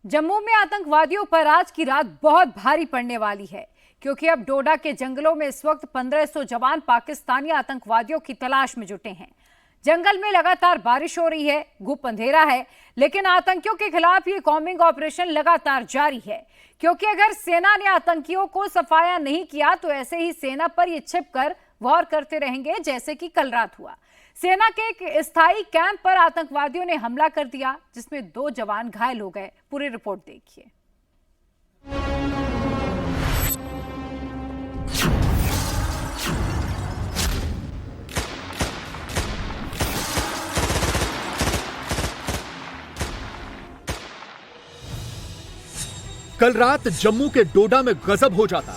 जम्मू में आतंकवादियों पर आज की रात बहुत भारी पड़ने वाली है, क्योंकि अब डोडा के जंगलों में इस वक्त 1500 जवान पाकिस्तानी आतंकवादियों की तलाश में जुटे हैं। जंगल में लगातार बारिश हो रही है, घुप अंधेरा है, लेकिन आतंकियों के खिलाफ ये कॉम्बिंग ऑपरेशन लगातार जारी है। क्योंकि अगर सेना ने आतंकियों को सफाया नहीं किया तो ऐसे ही सेना पर ये छिपकर वार करते रहेंगे, जैसे कि कल रात हुआ। सेना के एक स्थायी कैंप पर आतंकवादियों ने हमला कर दिया, जिसमें 2 जवान घायल हो गए। पूरी रिपोर्ट देखिए। कल रात जम्मू के डोडा में गजब हो जाता।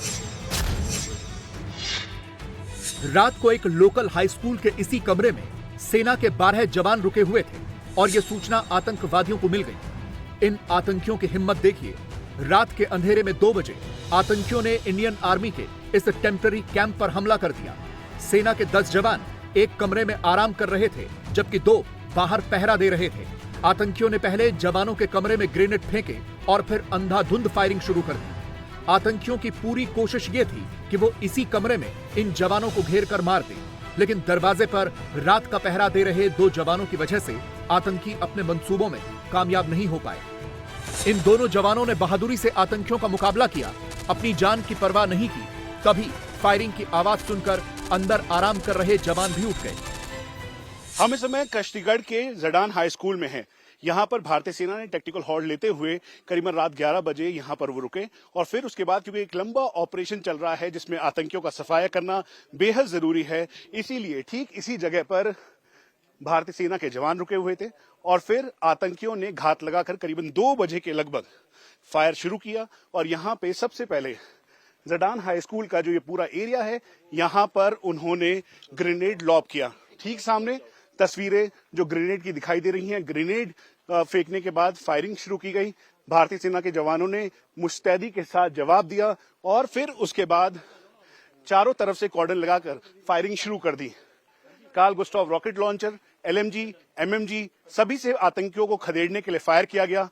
रात को एक लोकल हाई स्कूल के इसी कमरे में सेना के 12 जवान रुके हुए थे और यह सूचना आतंकवादियों को मिल गई। इन आतंकियों की हिम्मत देखिए। रात के अंधेरे में 2 बजे आतंकियों ने इंडियन आर्मी के इस टेम्पररी कैंप पर हमला कर दिया। सेना के 10 जवान एक कमरे में आराम कर रहे थे, जबकि 2 बाहर पहरा दे रहे थे। आतंकियों ने पहले जवानों के कमरे में ग्रेनेड फेंके और फिर अंधाधुंध फायरिंग शुरू कर दी। आतंकियों की पूरी कोशिश ये थी कि वो इसी कमरे में इन जवानों को घेर कर मार दें, लेकिन दरवाजे पर रात का पहरा दे रहे 2 जवानों की वजह से आतंकी अपने मंसूबों में कामयाब नहीं हो पाए। इन दोनों जवानों ने बहादुरी से आतंकियों का मुकाबला किया, अपनी जान की परवाह नहीं की। तभी फायरिंग की आवाज सुनकर अंदर आराम कर रहे जवान भी उठ गए। हम इस समय कश्तीगढ़ के जडान हाई स्कूल में हैं। यहाँ पर भारतीय सेना ने टैक्टिकल हॉल्ट लेते हुए करीबन रात 11 बजे यहाँ पर वो रुके और फिर उसके बाद क्योंकि एक लंबा ऑपरेशन चल रहा है जिसमें आतंकियों का सफाया करना बेहद जरूरी है, इसीलिए ठीक इसी जगह पर भारतीय सेना के जवान रुके हुए थे और फिर आतंकियों ने घात लगाकर करीबन 2 बजे के लगभग फायर शुरू किया। और यहाँ पे सबसे पहले जडान हाई स्कूल का जो ये पूरा एरिया है, यहाँ पर उन्होंने ग्रेनेड लॉब किया। ठीक सामने तस्वीरें जो ग्रेनेड की दिखाई दे रही हैं। ग्रेनेड फेंकने के बाद फायरिंग शुरू की गई। भारतीय सेना के जवानों ने मुस्तैदी के साथ जवाब दिया और फिर उसके बाद चारों तरफ से कॉर्डन लगाकर फायरिंग शुरू कर दी। Carl Gustav rocket launcher, LMG, MMG सभी से आतंकियों को खदेड़ने के लिए फायर किया गया।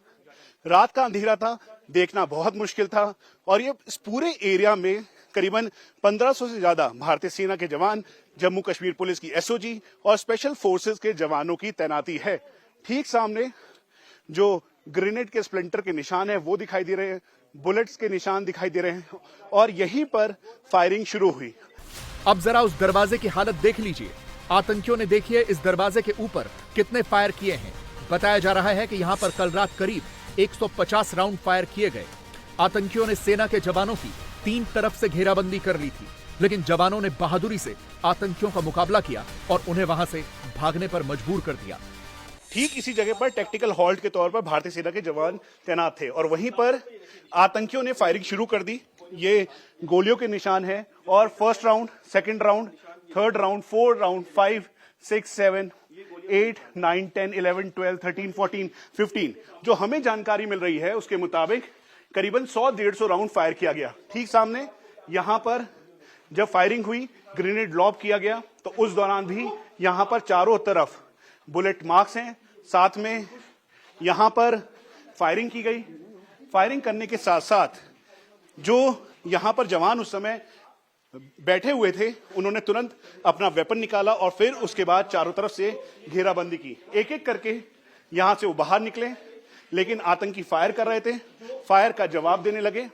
रात का अंधेरा था, देखना बहुत मुश्किल था और ये इस पूरे एरिया में करीबन 1500 से ज्यादा भारतीय सेना के जवान, जम्मू कश्मीर पुलिस की एसओजी और स्पेशल फोर्सेस के जवानों की तैनाती है। ठीक सामने जो ग्रेनेड के स्प्लिंटर के निशान है वो दिखाई दे रहे हैं, बुलेट्स के निशान दिखाई दे रहे हैं और यहीं पर फायरिंग शुरू हुई। अब जरा उस दरवाजे की हालत देख लीजिए। आतंकियों ने देखिए इस दरवाजे के ऊपर कितने फायर किए हैं। बताया जा रहा है कि यहाँ पर कल रात करीब 150 राउंड फायर किए गए। आतंकियों ने सेना के जवानों की 3 तरफ से घेराबंदी कर ली थी, लेकिन जवानों ने बहादुरी से आतंकियों का मुकाबला किया और उन्हें वहां से भागने पर मजबूर कर दिया। ठीक इसी जगह पर टैक्टिकल हॉल्ट के तौर पर भारतीय सेना के जवान तैनात थे और वहीं पर आतंकियों ने फायरिंग शुरू कर दी। ये गोलियों के निशान है और first round, second round, third round, 4 round, 5, 6, 7, 8, 9, 10, 11, 12, 13, 14, 15 जो हमें जानकारी मिल रही है उसके मुताबिक करीबन 100-150 राउंड फायर किया गया। ठीक सामने यहाँ पर जब फायरिंग हुई, ग्रेनेड लॉब किया गया तो उस दौरान भी यहाँ पर चारों तरफ बुलेट मार्क्स हैं। साथ में यहाँ पर फायरिंग की गई। फायरिंग करने के साथ साथ जो यहाँ पर जवान उस समय बैठे हुए थे उन्होंने तुरंत अपना वेपन निकाला और फिर उसके बाद चारों तरफ से घेराबंदी की। एक एक करके यहाँ से वो बाहर निकले, लेकिन आतंकी फायर कर रहे थे। फायर का जवाब देने लगे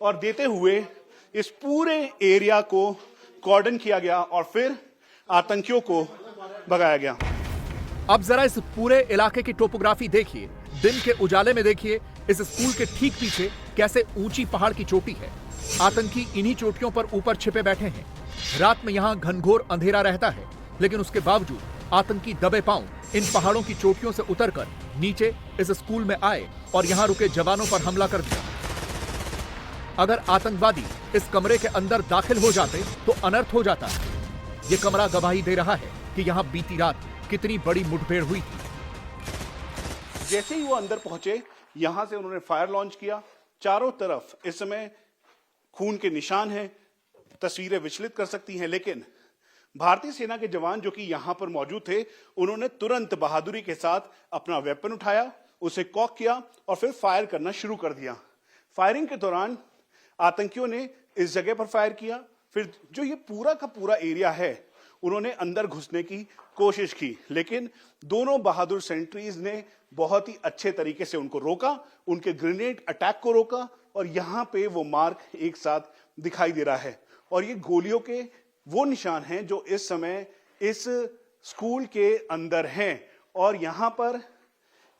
और देते हुए इस पूरे एरिया को कॉर्डन किया गया और फिर आतंकियों को भगाया गया। अब जरा इस पूरे इलाके की टोपोग्राफी देखिए। दिन के उजाले में देखिए इस स्कूल के ठीक पीछे कैसे ऊंची पहाड़ की चोटी है। आतंकी इन्हीं चोटियों पर ऊपर छिपे बैठे हैं। रात में यहाँ घनघोर अंधेरा रहता है, लेकिन उसके बावजूद आतंकी दबे पांव इन पहाड़ों की चोटियों से उतरकर नीचे इस स्कूल में आए और यहाँ रुके जवानों पर हमला कर दिया। अगर आतंकवादी इस कमरे के अंदर दाखिल हो जाते तो अनर्थ हो जाता। ये कमरा गवाही दे रहा है कि यहाँ बीती रात कितनी बड़ी मुठभेड़ हुई थी। जैसे ही वो अंदर पहुंचे, यहां से उन्होंने फायर लॉन्च किया। चारों तरफ इस समय खून के निशान हैं। तस्वीरें विचलित कर सकती हैं, लेकिन भारतीय सेना के जवान जो कि यहां पर मौजूद थे, उन्होंने तुरंत बहादुरी के साथ अपना वेपन उठाया उसे कॉक किया और फिर फायर करना शुरू कर दिया। फायरिंग के दौरान आतंकियों ने इस जगह पर फायर किया, फिर जो ये पूरा का पूरा एरिया है उन्होंने अंदर घुसने की कोशिश की, लेकिन दोनों बहादुर सेंट्रीज ने बहुत ही अच्छे तरीके से उनको रोका, उनके ग्रेनेड अटैक को रोका और यहां पे वो मार्क एक साथ दिखाई दे रहा है। और ये गोलियों के वो निशान हैं जो इस समय इस स्कूल के अंदर हैं और यहां पर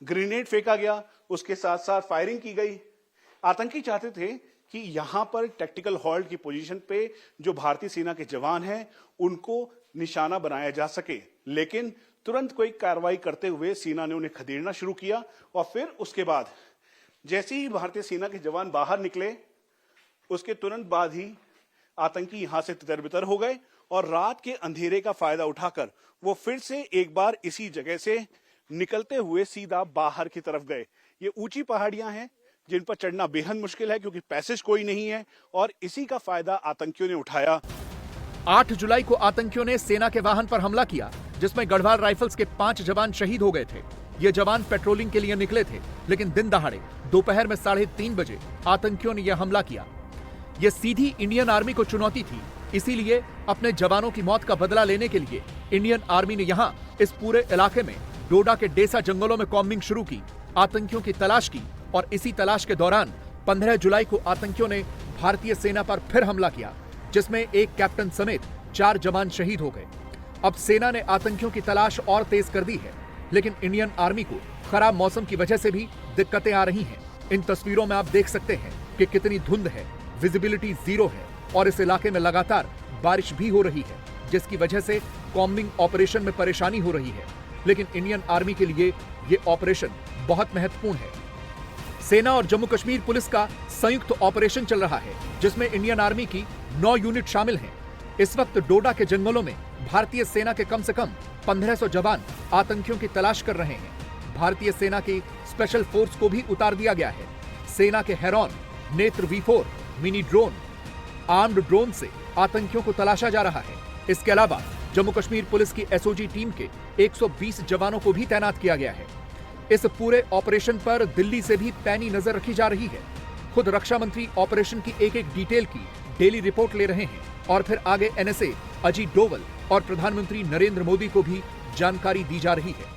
ग्रेनेड फेंका गया, उसके साथ साथ फायरिंग की गई। आतंकी चाहते थे कि यहां पर टैक्टिकल हॉल्ट की पोजीशन पे जो भारतीय सेना के जवान हैं उनको निशाना बनाया जा सके, लेकिन तुरंत कोई कार्रवाई करते हुए सेना ने उन्हें खदेड़ना शुरू किया और फिर उसके बाद जैसे ही भारतीय सेना के जवान बाहर निकले उसके तुरंत बाद ही आतंकी यहां से तितर-बितर हो गए और रात के अंधेरे का फायदा उठाकर वो फिर से एक बार इसी जगह से निकलते हुए सीधा बाहर की तरफ गए। ये ऊंची पहाड़ियां हैं जिन पर चढ़ना बेहद मुश्किल है क्योंकि पैसेज कोई नहीं है और इसी का फायदा आतंकियों ने उठाया। 8 जुलाई को आतंकियों ने सेना के वाहन पर हमला किया जिसमें गढ़वाल राइफल्स के 5 जवान शहीद हो गए थे। ये जवान पेट्रोलिंग के लिए निकले थे, लेकिन दिन दहाड़े दोपहर में 3:30 बजे आतंकियों ने यह हमला किया। यह सीधी इंडियन आर्मी को चुनौती थी, इसीलिए अपने जवानों की मौत का बदला लेने के लिए इंडियन आर्मी ने यहां इस पूरे इलाके में डोडा के डेसा जंगलों में कॉम्बिंग शुरू की, आतंकियों की तलाश की और इसी तलाश के दौरान 15 जुलाई को आतंकियों ने भारतीय सेना पर फिर हमला किया जिसमें एक कैप्टन समेत 4 जवान शहीद हो गए। अब सेना ने आतंकियों की तलाश और तेज कर दी है, लेकिन इंडियन आर्मी को खराब मौसम की वजह से भी दिक्कतें आ रही हैं। इन तस्वीरों में आप देख सकते हैं कि कितनी धुंध है, विजिबिलिटी 0 है और इस इलाके में लगातार बारिश भी हो रही है जिसकी वजह से कॉम्बिंग ऑपरेशन में परेशानी हो रही है, लेकिन इंडियन आर्मी के लिए ये ऑपरेशन बहुत महत्वपूर्ण है। सेना और जम्मू कश्मीर पुलिस का संयुक्त ऑपरेशन चल रहा है जिसमें इंडियन आर्मी की 9 यूनिट शामिल हैं। इस वक्त डोडा के जंगलों में भारतीय सेना के कम से कम 1500 जवान आतंकियों की तलाश कर रहे हैं। भारतीय सेना की स्पेशल फोर्स को भी उतार दिया गया है। सेना के हेरॉन, नेत्र V4, mini drone, armed drone से आतंकियों को तलाशा जा रहा है। इसके अलावा जम्मू कश्मीर पुलिस की SOG टीम के 120 जवानों को भी तैनात किया गया है। इस पूरे ऑपरेशन पर दिल्ली से भी पैनी नजर रखी जा रही है। खुद रक्षा मंत्री ऑपरेशन की एक डिटेल की डेली रिपोर्ट ले रहे हैं और फिर आगे NSA, अजीत डोवल और प्रधानमंत्री नरेंद्र मोदी को भी जानकारी दी जा रही है।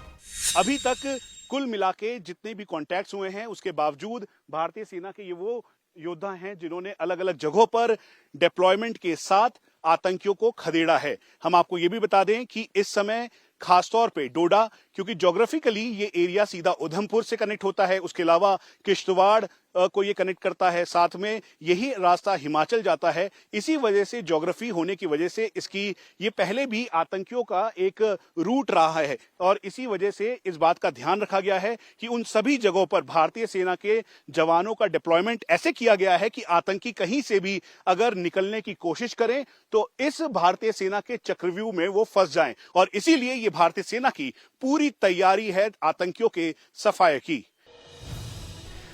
अभी तक कुल मिलाके जितने भी कॉन्टैक्ट्स हुए हैं उसके बावजूद भारतीय सेना के ये वो योद्धा हैं जिन्होंने अलग अलग जगहों पर डिप्लॉयमेंट के साथ आतंकियों को खदेड़ा है। हम आपको ये भी बता दें कि इस समय खासतौर पे डोडा, क्योंकि ज्योग्राफिकली ये एरिया सीधा उधमपुर से कनेक्ट होता है, उसके अलावा किश्तवाड़ को ये कनेक्ट करता है, साथ में यही रास्ता हिमाचल जाता है। इसी वजह से ज्योग्राफी होने की वजह से इसकी ये पहले भी आतंकियों का एक रूट रहा है और इसी वजह से इस बात का ध्यान रखा गया है कि उन सभी जगहों पर भारतीय सेना के जवानों का डिप्लॉयमेंट ऐसे किया गया है कि आतंकी कहीं से भी अगर निकलने की कोशिश करें तो इस भारतीय सेना के चक्रव्यूह में वो फंस जाएं और इसीलिए ये भारतीय सेना की पूरी तैयारी है आतंकियों के सफाये की।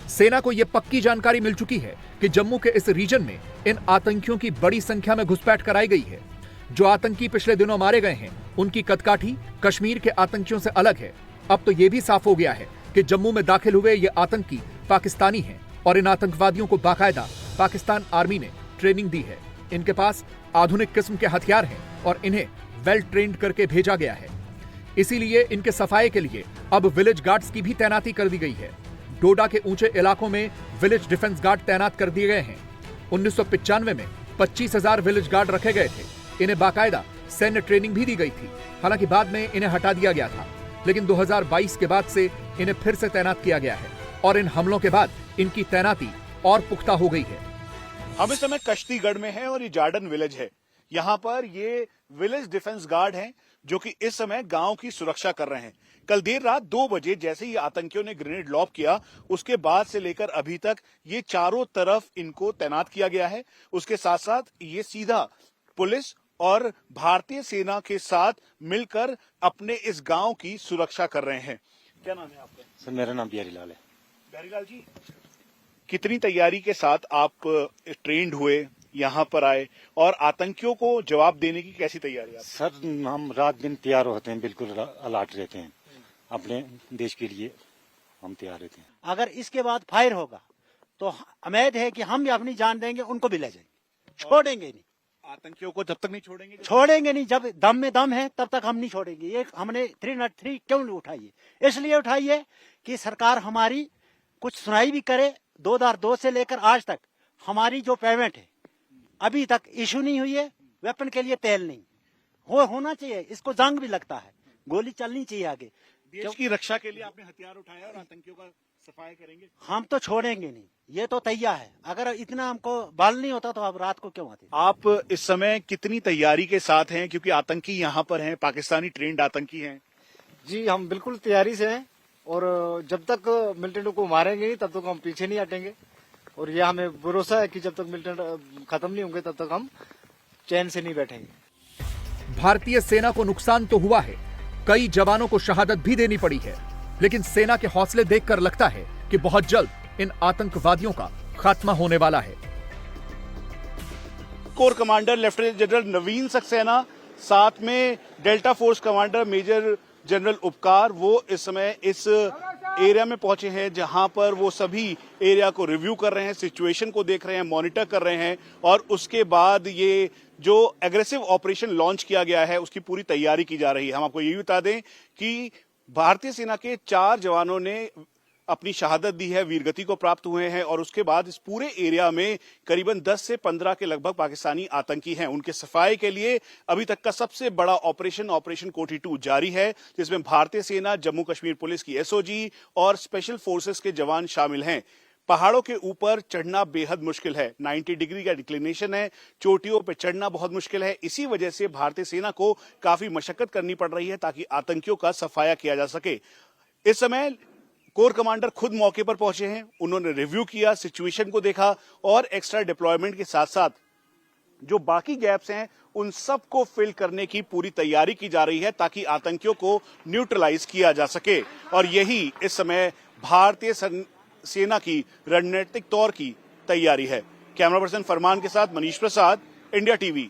सेना को यह पक्की जानकारी मिल चुकी है कि जम्मू के इस रीजन में इन आतंकियों की बड़ी संख्या में घुसपैठ कराई गई है। जो आतंकी पिछले दिनों मारे गए हैं उनकी कदकाठी कश्मीर के आतंकियों से अलग है। अब तो यह भी साफ हो गया है कि जम्मू में दाखिल हुए ये आतंकी पाकिस्तानी हैं और इन आतंकवादियों को बाकायदा पाकिस्तान आर्मी ने ट्रेनिंग दी है। इनके पास आधुनिक किस्म के हथियार हैं और इन्हें वेल ट्रेंड करके भेजा गया है। इसीलिए इनके सफाये के लिए अब विलेज गार्ड्स की भी तैनाती कर दी गई है। डोडा के ऊंचे इलाकों में विलेज डिफेंस गार्ड तैनात कर दिए गए हैं। 1995 में 25,000 विलेज गार्ड रखे गए थे। इन्हें बाकायदा सैन्य ट्रेनिंग भी दी गई थी। हालांकि बाद में इन्हें हटा दिया गया था, लेकिन 2022 के बाद से इन्हें फिर से तैनात किया गया है और इन हमलों के बाद इनकी तैनाती और पुख्ता हो गई है। हम इस समय कश्तीगढ़ में हैं और ये जार्डन विलेज है। यहाँ पर ये विलेज डिफेंस गार्ड हैं जो कि इस समय गांव की सुरक्षा कर रहे हैं। कल देर रात 2 बजे जैसे ही आतंकियों ने ग्रेनेड लॉब किया उसके बाद से लेकर अभी तक ये चारों तरफ इनको तैनात किया गया है। उसके साथ साथ ये सीधा पुलिस और भारतीय सेना के साथ मिलकर अपने इस गांव की सुरक्षा कर रहे हैं। क्या नाम है आपका? सर मेरा नाम बिहारीलाल है। बिहारीलाल जी, कितनी तैयारी के साथ आप ट्रेंड हुए, यहाँ पर आए और आतंकियों को जवाब देने की कैसी तैयारी है? सर हम रात दिन तैयार होते हैं, बिल्कुल अलर्ट रहते हैं अपने देश के लिए। हम तैयार रहते हैं। अगर इसके बाद फायर होगा तो उम्मीद है कि हम भी अपनी जान देंगे, उनको भी ले जाएंगे, छोड़ेंगे नहीं। आतंकियों को जब तक नहीं छोड़ेंगे छोड़ेंगे नहीं, जब दम में दम है तब तक हम नहीं छोड़ेंगे। ये हमने 303 क्यों नहीं उठाई है? इसलिए उठाई है कि सरकार हमारी कुछ सुनाई भी करे। 2002 से लेकर आज तक हमारी जो पेमेंट है अभी तक इशू नहीं हुई है। वेपन के लिए तेल नहीं होना चाहिए, इसको जंग भी लगता है, गोली चलनी चाहिए आगे। देश की रक्षा के लिए आपने हथियार उठाया और आतंकियों का सफाया करेंगे? हम तो छोड़ेंगे नहीं, ये तो तैयार है। अगर इतना हमको बल नहीं होता तो अब रात को क्यों आते? आप इस समय कितनी तैयारी के साथ हैं, क्योंकि आतंकी यहाँ पर हैं, पाकिस्तानी ट्रेंड आतंकी हैं? जी हम बिल्कुल तैयारी से हैं और जब तक मिलिटेंट को मारेंगे नहीं तब तक हम पीछे नहीं हटेंगे। और ये हमें भरोसा है कि जब तक मिलिटेंट खत्म नहीं होंगे तब तक हम चैन से नहीं बैठेंगे। भारतीय सेना को नुकसान तो हुआ है, कई जवानों को शहादत भी देनी पड़ी है, लेकिन सेना के हौसले देखकर लगता है कि बहुत जल्द इन आतंकवादियों का खात्मा होने वाला है। Core commander lieutenant general Naveen Saxena, साथ में delta force commander major general Upkar, वो इस समय इस एरिया में पहुंचे हैं जहां पर वो सभी एरिया को रिव्यू कर रहे हैं, सिचुएशन को देख रहे हैं, मॉनिटर कर रहे हैं और उसके बाद ये जो एग्रेसिव ऑपरेशन लॉन्च किया गया है उसकी पूरी तैयारी की जा रही है। हम आपको ये भी बता दें कि भारतीय सेना के 4 जवानों ने अपनी शहादत दी है, वीरगति को प्राप्त हुए हैं और उसके बाद इस पूरे एरिया में करीबन 10 से 15 के लगभग पाकिस्तानी आतंकी हैं। उनके सफाई के लिए अभी तक का सबसे बड़ा ऑपरेशन कोठी 2 जारी है, जिसमें भारतीय सेना, जम्मू कश्मीर पुलिस की एसओजी और स्पेशल फोर्सेस के जवान शामिल हैं। पहाड़ों के ऊपर चढ़ना बेहद मुश्किल है, 90 डिग्री का डिक्लिनेशन है, चोटियों पर चढ़ना बहुत मुश्किल है। इसी वजह से भारतीय सेना को काफी मशक्कत करनी पड़ रही है ताकि आतंकियों का सफाया किया जा सके। इस समय कोर कमांडर खुद मौके पर पहुंचे हैं, उन्होंने रिव्यू किया, सिचुएशन को देखा और एक्स्ट्रा डिप्लॉयमेंट के साथ साथ जो बाकी गैप्स हैं उन सब को फिल करने की पूरी तैयारी की जा रही है ताकि आतंकियों को न्यूट्रलाइज किया जा सके। और यही इस समय भारतीय सेना की रणनीतिक तौर की तैयारी है। कैमरा पर्सन फरमान के साथ मनीष प्रसाद, इंडिया टीवी।